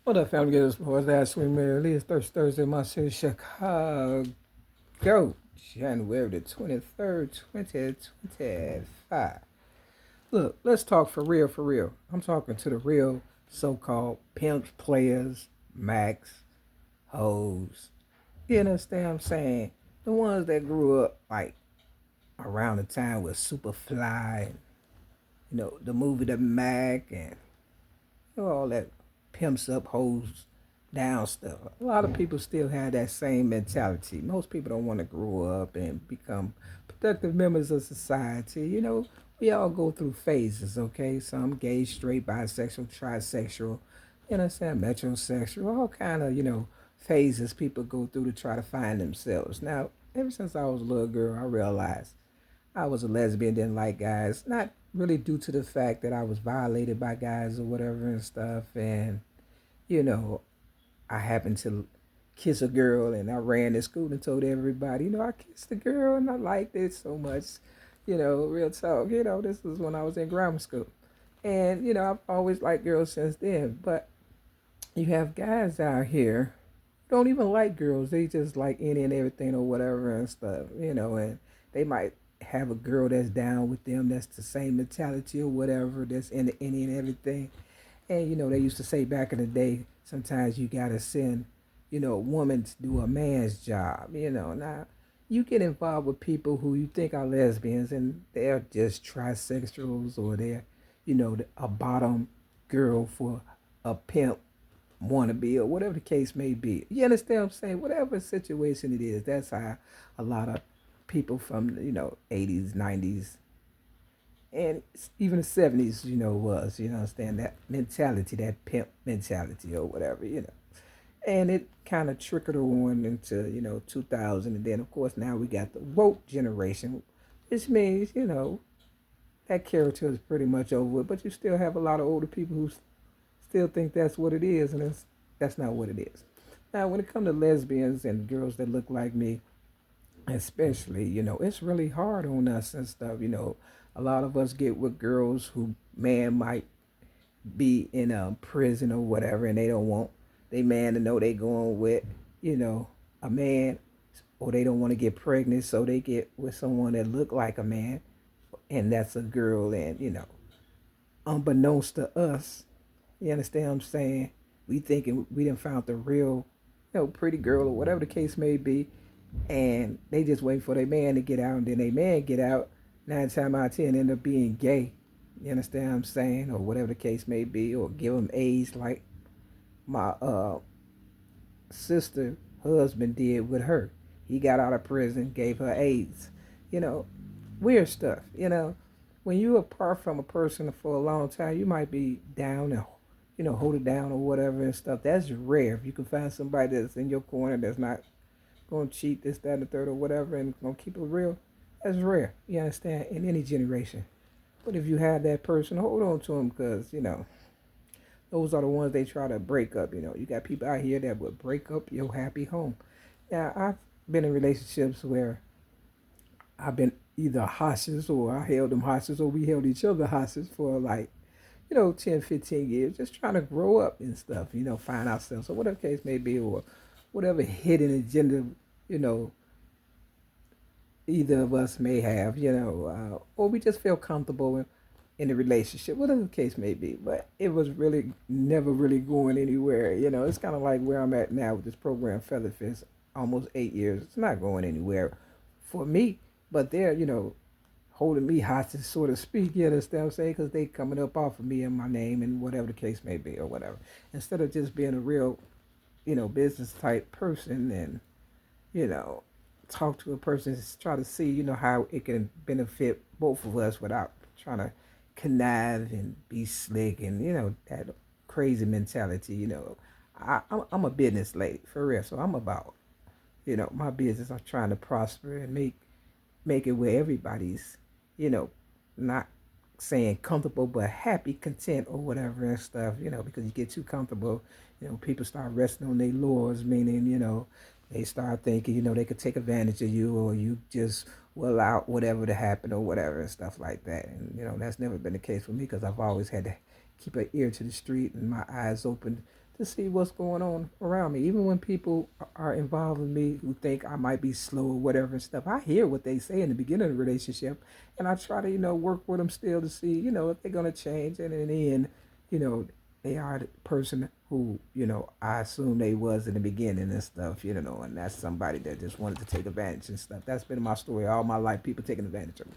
What up, family? This was that sweet Mary Lee. It's Thursday in my city, Chicago. January the 23rd, 2025. Look, let's talk for real, for real. I'm talking to the real so called pimps, players, Macks, hoes. You understand what I'm saying? The ones that grew up like around the time with Superfly, and, the movie The Mac, and all that pimps up, hoes down stuff. A lot of people still have that same mentality. Most people don't want to grow up and become productive members of society. We all go through phases, okay? Some gay, straight, bisexual, trisexual, metrosexual, all kind of, phases people go through to try to find themselves. Now, ever since I was a little girl, I realized I was a lesbian, didn't like guys. Not really due to the fact that I was violated by guys or whatever and stuff. And, you know, I happened to kiss a girl and I ran to school and told everybody, I kissed a girl and I liked it so much. Real talk. This was when I was in grammar school. And, I've always liked girls since then. But you have guys out here who don't even like girls. They just like any and everything or whatever and stuff, and they might have a girl that's down with them that's the same mentality or whatever that's in any and everything. And they used to say back in the day, sometimes you gotta send, a woman to do a man's job. Now you get involved with people who you think are lesbians and they're just trisexuals or they're, a bottom girl for a pimp wannabe or whatever the case may be. You understand what I'm saying? Whatever situation it is, that's how a lot of people from 80s, 90s, and even the 70s, was. Understand that mentality, that pimp mentality or whatever, And it kind of trickled on into 2000, and then of course now we got the woke generation, which means that character is pretty much over with, but you still have a lot of older people who still think that's what it is, and that's not what it is. Now, when it comes to lesbians and girls that look like me, especially, it's really hard on us and stuff. A lot of us get with girls who man might be in a prison or whatever, and they don't want they man to know they going with, a man, or they don't want to get pregnant, so they get with someone that look like a man, and that's a girl, and unbeknownst to us, you understand what I'm saying? We thinking we done found the real, pretty girl or whatever the case may be, and they just waiting for their man to get out, and then their man get out. 9 times out of 10 end up being gay. You understand what I'm saying, or whatever the case may be, or give them AIDS like my sister husband did with her. He got out of prison, gave her AIDS. You know, weird stuff. When you apart from a person for a long time, you might be down and hold it down or whatever and stuff. That's rare. If you can find somebody that's in your corner that's not gonna cheat this, that, and the third or whatever, and gonna keep it real, that's rare. You understand? In any generation. But if you have that person, hold on to them because those are the ones they try to break up. You got people out here that would break up your happy home. Now, I've been in relationships where I've been either hostage or I held them hostage or we held each other hostage for like, 10, 15 years, just trying to grow up and stuff, find ourselves or whatever case may be, or whatever hidden agenda, you know, either of us may have, or we just feel comfortable in the relationship, whatever the case may be. But it was really never really going anywhere. It's kind of like where I'm at now with this program, Featherfist, almost 8 years. It's not going anywhere for me, but they're, holding me hostage, so to speak. You understand what I'm saying? Because they coming up off of me and my name and whatever the case may be or whatever. Instead of just being a real, business type person and, you know, talk to a person, try to see, how it can benefit both of us without trying to connive and be slick and, that crazy mentality. I'm a business lady for real, so I'm about, my business. I'm trying to prosper and make it where everybody's, you know, not saying comfortable but happy, content or whatever and stuff, because you get too comfortable, people start resting on their laws, meaning, they start thinking, they could take advantage of you or you just will allow whatever to happen or whatever and stuff like that. And, that's never been the case for me because I've always had to keep an ear to the street and my eyes open to see what's going on around me. Even when people are involved with me who think I might be slow or whatever and stuff, I hear what they say in the beginning of the relationship, and I try to, work with them still to see, if they're gonna change. And in the end, you know, they are the person who, I assume they was in the beginning and stuff, and that's somebody that just wanted to take advantage and stuff. That's been my story all my life, people taking advantage of me.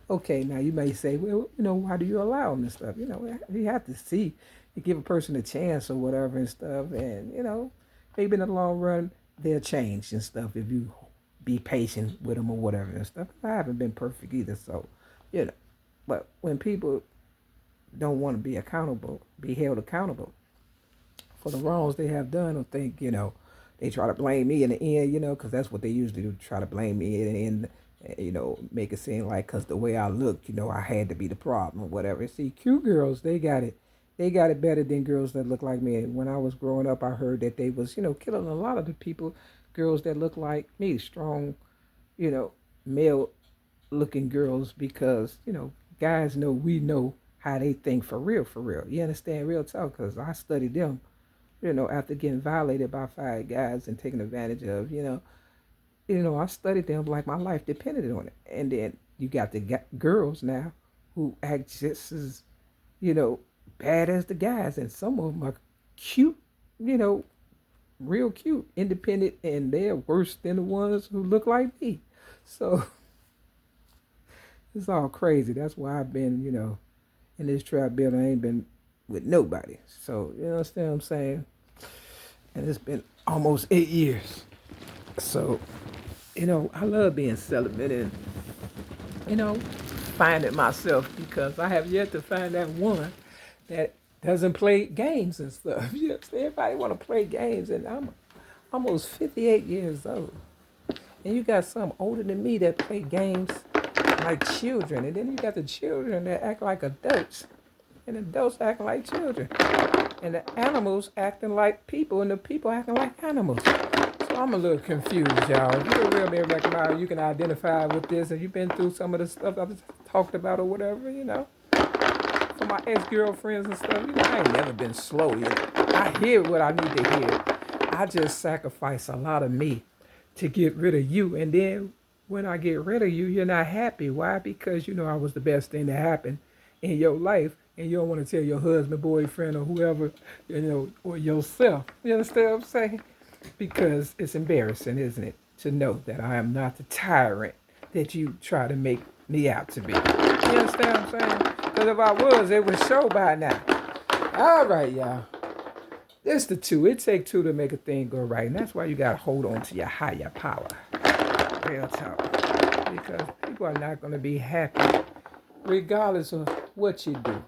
Okay, now you may say, well, why do you allow them and stuff? You have to see, you give a person a chance or whatever and stuff, and, maybe in the long run, they'll change and stuff if you be patient with them or whatever and stuff. I haven't been perfect either, so, you know. But when people don't want to be held accountable for the wrongs they have done, or think, they try to blame me in the end, because that's what they usually do, try to blame me in the end, make it seem like because the way I look, I had to be the problem or whatever. See, cute girls, they got it. They got it better than girls that look like me. And when I was growing up, I heard that they was, killing a lot of the people, girls that look like me, strong, male looking girls, because, guys we know how they think for real, for real. You understand, real talk, because I studied them, after getting violated by 5 guys and taken advantage of, I studied them like my life depended on it. And then you got the girls now who act just as, you know, bad as the guys, and some of them are cute, real cute, independent, and they're worse than the ones who look like me. So it's all crazy. That's why I've been, in this trap building. I ain't been with nobody. So, you understand what I'm saying? And it's been almost 8 years. So, I love being celibate and, finding myself, because I have yet to find that one that doesn't play games and stuff. You understand? Everybody want to play games, and I'm almost 58 years old. And you got some older than me that play games like children. And then you got the children that act like adults. And adults acting like children. And the animals acting like people, and the people acting like animals. So I'm a little confused, y'all. If you're a real man back now, you can identify with this, and you've been through some of the stuff I've talked about or whatever, For my ex-girlfriends and stuff, I ain't never been slow, I hear what I need to hear. I just sacrifice a lot of me to get rid of you. And then when I get rid of you, you're not happy. Why? Because I was the best thing that happened in your life, and you don't want to tell your husband, boyfriend, or whoever, or yourself. You understand what I'm saying? Because it's embarrassing, isn't it, to know that I am not the tyrant that you try to make me out to be. You understand what I'm saying? Because if I was, it would show by now. All right, y'all. It's the two. It takes two to make a thing go right. And that's why you got to hold on to your higher power. Real talk. Because people are not going to be happy regardless of what you do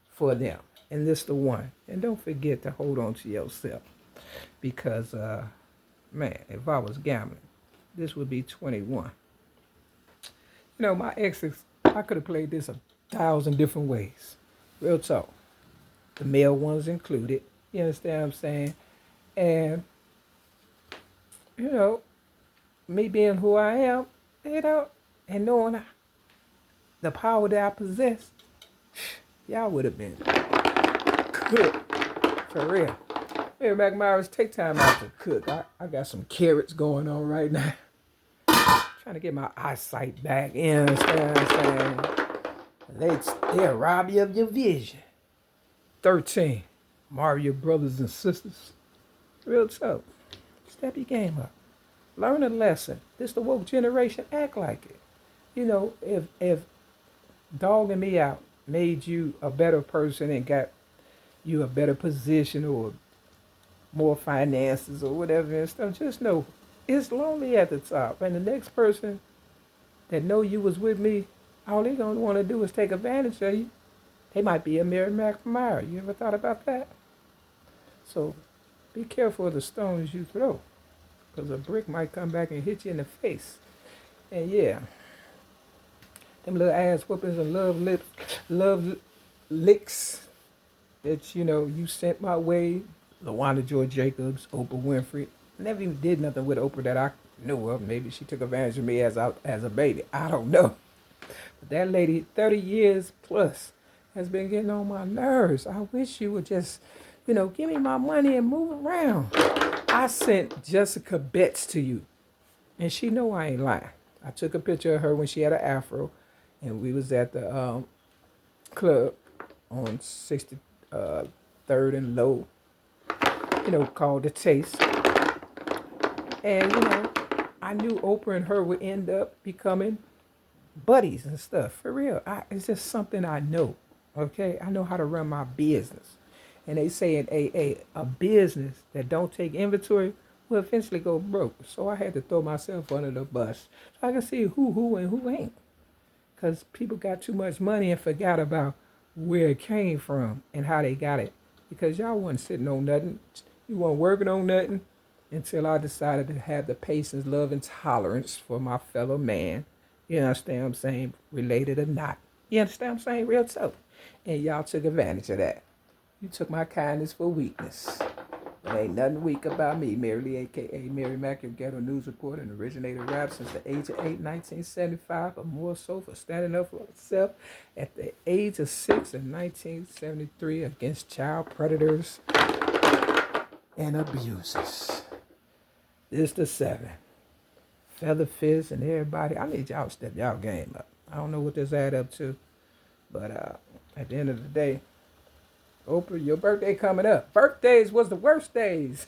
for them. And this the one. And don't forget to hold on to yourself. Because, man, if I was gambling, this would be 21. My exes, I could have played this 1,000 different ways. Real talk. The male ones included. You understand what I'm saying? And, me being who I am, and knowing the power that I possess, y'all would have been cooked. For real. Hey, Mac Myers, take time out to cook. I got some carrots going on right now. Trying to get my eyesight back. You understand what I'm saying? They'll rob you of your vision. 13. Mario brothers and sisters. Real talk. Step your game up. Learn a lesson. This the woke generation. Act like it. If dogging me out made you a better person and got you a better position or more finances or whatever and stuff, just know it's lonely at the top. And the next person that know you was with me, all they gonna want to do is take advantage of you. They might be a Mary McNamara. You ever thought about that? So be careful of the stones you throw, because a brick might come back and hit you in the face. And yeah, them little ass whoopings and love licks that you sent my way. LaWanda George Jacobs, Oprah Winfrey. Never even did nothing with Oprah that I knew of. Maybe she took advantage of me as a baby. I don't know. But that lady, 30 years plus, has been getting on my nerves. I wish you would just, give me my money and move around. I sent Jessica bets to you, and she know I ain't lying. I took a picture of her when she had an afro, and we was at the club on 63rd and Low, called The Taste. And, I knew Oprah and her would end up becoming buddies and stuff. For real. It's just something I know. Okay? I know how to run my business. And they say in a business that don't take inventory will eventually go broke. So I had to throw myself under the bus so I can see who and who ain't. Because people got too much money and forgot about where it came from and how they got it. Because y'all wasn't sitting on nothing. You weren't working on nothing until I decided to have the patience, love, and tolerance for my fellow man. You understand what I'm saying? Related or not. You understand what I'm saying? Real talk. And y'all took advantage of that. You took my kindness for weakness. There ain't nothing weak about me. Mary Lee, a.k.a. Mary Mack, your ghetto news reporter, and originated rap since the age of 8, 1975, but more so for standing up for herself at the age of 6 in 1973 against child predators and abusers. This the 7. Feather Fist and everybody. I need y'all to step y'all game up. I don't know what this add up to, but at the end of the day, Oprah, your birthday coming up. Birthdays was the worst days.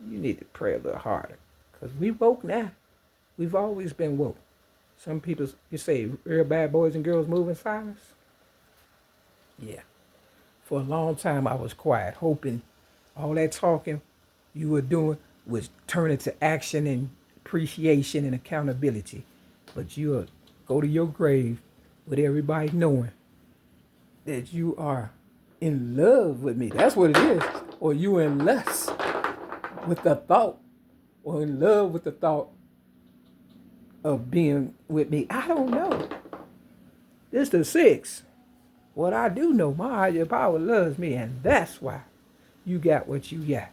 You need to pray a little harder. Because we woke now. We've always been woke. Some people, you say, real bad boys and girls move in silence. Yeah. For a long time, I was quiet, hoping all that talking you were doing was turn into action and appreciation and accountability. But you'll go to your grave with everybody knowing that you are in love with me. That's what it is. Or you in lust with the thought, or in love with the thought of being with me. I don't know. This the 6. What I do know, my higher power loves me, and that's why you got what you got.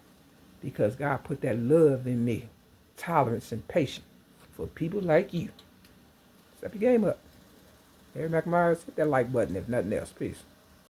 Because God put that love in me, tolerance and patience for people like you. Step your game up. Harry McMyers, hit that like button if nothing else. Peace.